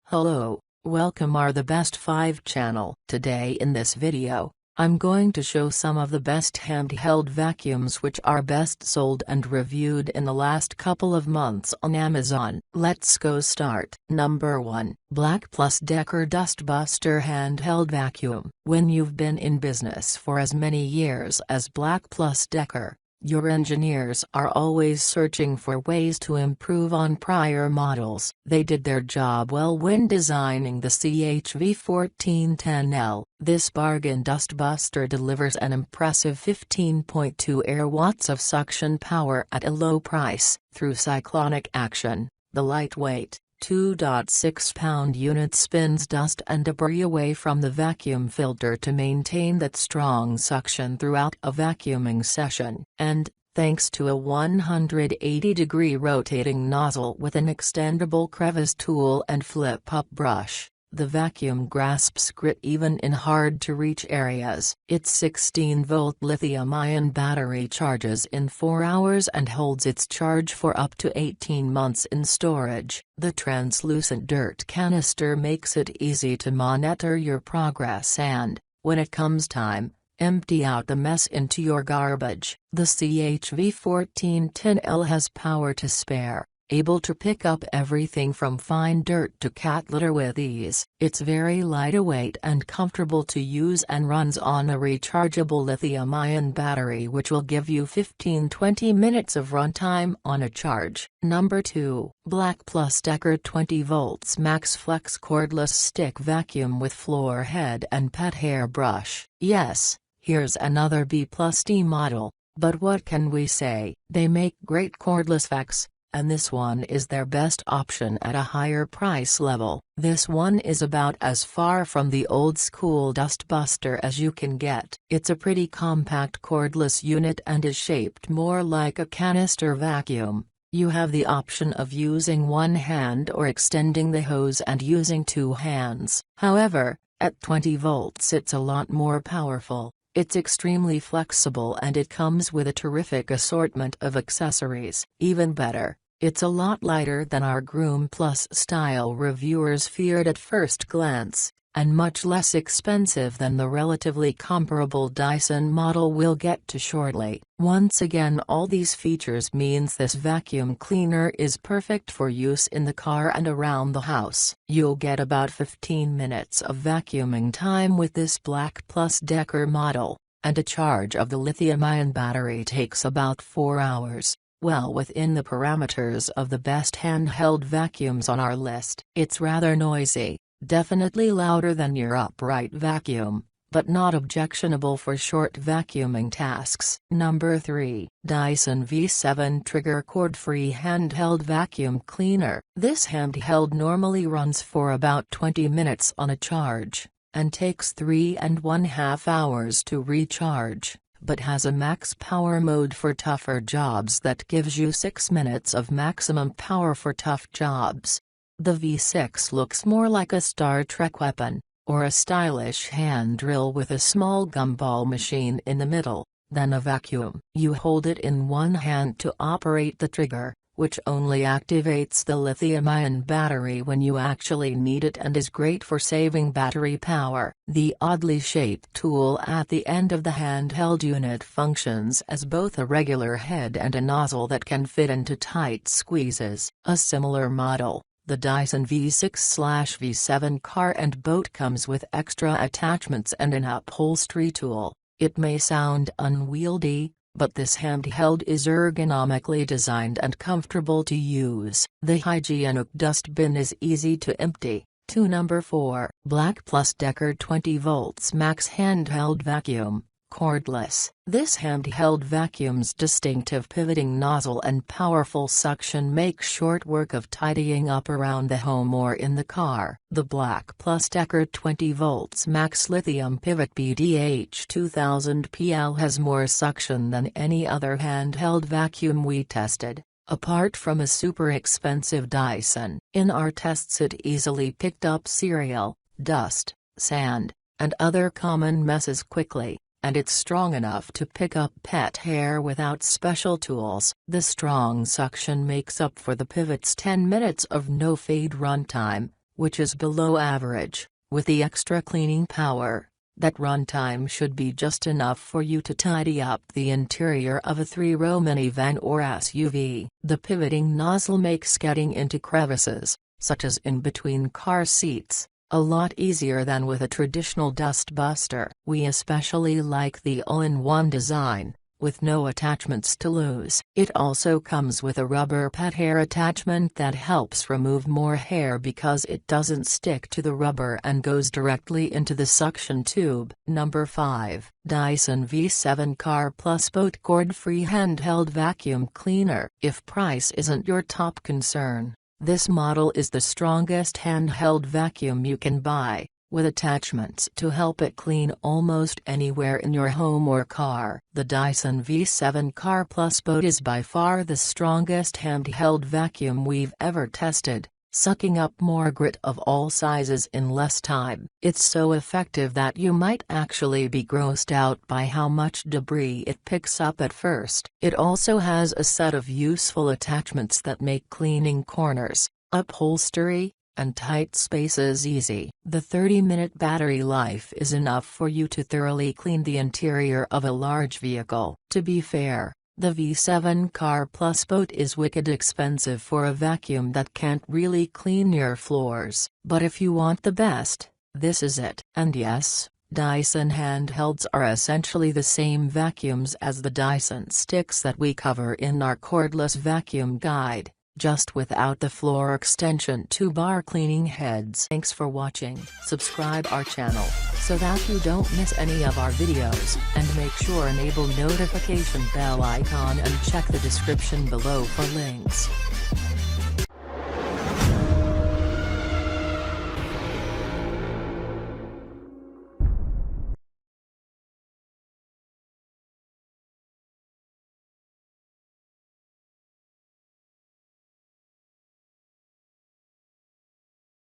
Hello, welcome our the best 5 channel. Today in this video, I'm going to show some of the best handheld vacuums which are best sold and reviewed in the last couple of months on Amazon. Let's go start. Number 1. BLACK+DECKER Dustbuster Handheld Vacuum. When you've been in business for as many years as BLACK+DECKER, your engineers are always searching for ways to improve on prior models. They did their job well when designing the V7 This bargain dustbuster delivers an impressive 15.2 air watts of suction power at a low price. Through cyclonic action, the lightweight 2.6-pound unit spins dust and debris away from the vacuum filter to maintain that strong suction throughout a vacuuming session. And, thanks to a 180-degree rotating nozzle with an extendable crevice tool and flip-up brush, the vacuum grasps grit even in hard-to-reach areas. Its 16-volt lithium-ion battery charges in 4 hours and holds its charge for up to 18 months in storage. The translucent dirt canister makes it easy to monitor your progress and, when it comes time, empty out the mess into your garbage. The V7 has power to spare, able to pick up everything from fine dirt to cat litter with ease. It's very lightweight and comfortable to use and runs on a rechargeable lithium-ion battery which will give you 15-20 minutes of runtime on a charge. Number 2. BLACK+DECKER 20 volts Max Flex Cordless Stick Vacuum with Floor Head and Pet Hair Brush. Yes, here's another B+D model, but what can we say? They make great cordless vacs, and this one is their best option at a higher price level. This one is about as far from the old-school Dustbuster as you can get. It's a pretty compact cordless unit and is shaped more like a canister vacuum. You have the option of using one hand or extending the hose and using 2 hands. However, at 20 volts it's a lot more powerful. It's extremely flexible and it comes with a terrific assortment of accessories. Even better, it's a lot lighter than our Groom Plus style reviewers feared at first glance, and much less expensive than the relatively comparable Dyson model we'll get to shortly. Once again, all these features means this vacuum cleaner is perfect for use in the car and around the house. You'll get about 15 minutes of vacuuming time with this BLACK+DECKER model, and a charge of the lithium-ion battery takes about 4 hours. Well within the parameters of the best handheld vacuums on our list. It's rather noisy, definitely louder than your upright vacuum, but not objectionable for short vacuuming tasks. Number 3. Dyson V7 Trigger Cord-Free Handheld Vacuum Cleaner. This handheld normally runs for about 20 minutes on a charge, and takes 3.5 hours to recharge, but has a max power mode for tougher jobs that gives you 6 minutes of maximum power for tough jobs. The V6 looks more like a Star Trek weapon, or a stylish hand drill with a small gumball machine in the middle, than a vacuum. You hold it in one hand to operate the trigger, which only activates the lithium-ion battery when you actually need it and is great for saving battery power. The oddly shaped tool at the end of the handheld unit functions as both a regular head and a nozzle that can fit into tight squeezes. A similar model, the Dyson V6/V7 Car+Boat, comes with extra attachments and an upholstery tool. It may sound unwieldy, but this handheld is ergonomically designed and comfortable to use. The hygienic dustbin is easy to empty. Number 4. BLACK+DECKER 20 volts Max Handheld Vacuum, Cordless. This handheld vacuum's distinctive pivoting nozzle and powerful suction make short work of tidying up around the home or in the car. The BLACK+DECKER 20 volts Max Lithium Pivot BDH 2000 PL has more suction than any other handheld vacuum we tested, apart from a super expensive Dyson. In our tests it easily picked up cereal, dust, sand, and other common messes quickly, and it's strong enough to pick up pet hair without special tools. The strong suction makes up for the pivot's 10 minutes of no-fade runtime, which is below average. With the extra cleaning power, that runtime should be just enough for you to tidy up the interior of a 3-row minivan or SUV. The pivoting nozzle makes getting into crevices, such as in between car seats, a lot easier than with a traditional Dustbuster. We especially like the all-in-one design, with no attachments to lose. It also comes with a rubber pet hair attachment that helps remove more hair because it doesn't stick to the rubber and goes directly into the suction tube. Number 5. Dyson V7 Car+Boat Cord-Free Handheld Vacuum Cleaner. If price isn't your top concern, this model is the strongest handheld vacuum you can buy, with attachments to help it clean almost anywhere in your home or car. The Dyson V7 Car+Boat is by far the strongest handheld vacuum we've ever tested, sucking up more grit of all sizes in less time. It's so effective that you might actually be grossed out by how much debris it picks up at first. It also has a set of useful attachments that make cleaning corners, upholstery, and tight spaces easy. The 30-minute battery life is enough for you to thoroughly clean the interior of a large vehicle. To be fair, the V7 Car+Boat is wicked expensive for a vacuum that can't really clean your floors. But if you want the best, this is it. And yes, Dyson handhelds are essentially the same vacuums as the Dyson sticks that we cover in our cordless vacuum guide, just without the floor extension to bar cleaning heads. Thanks for watching. Subscribe our channel, so that you don't miss any of our videos, and make sure enable notification bell icon and check the description below for links.